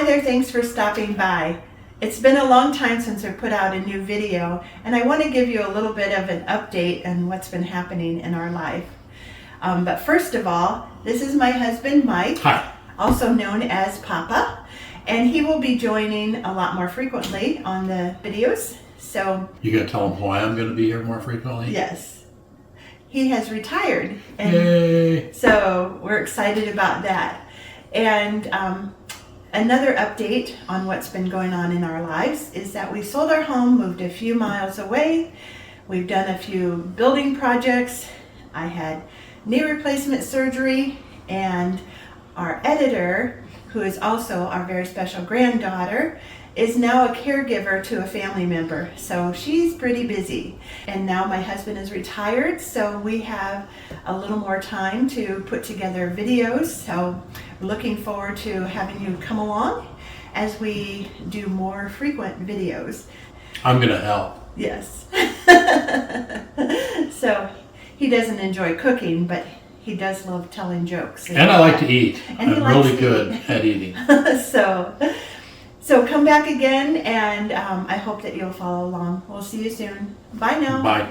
Hi there, thanks for stopping by. It's been a long time since I put out a new video, and I want to give you a little bit of an update on what's been happening in our life. But first of all, this is my husband, Mike. Hi. Also known as Papa, and he will be joining a lot more frequently on the videos. So You gonna tell him why I'm gonna be here more frequently? yes, he has retired, and Yay! so we're excited about that. And another update on what's been going on in our lives is that we sold our home, moved a few miles away. We've done a few building projects. I had knee replacement surgery, and our editor, who is also our very special granddaughter, is now a caregiver to a family member. So she's pretty busy. And now my husband is retired, so we have a little more time to put together videos. So we're looking forward to having you come along as we do more frequent videos. I'm gonna help. Yes. So he doesn't enjoy cooking, but he does love telling jokes. And I like to eat. And he I'm likes really to good eat. at eating. So come back again, and I hope that you'll follow along. We'll see you soon. Bye now. Bye.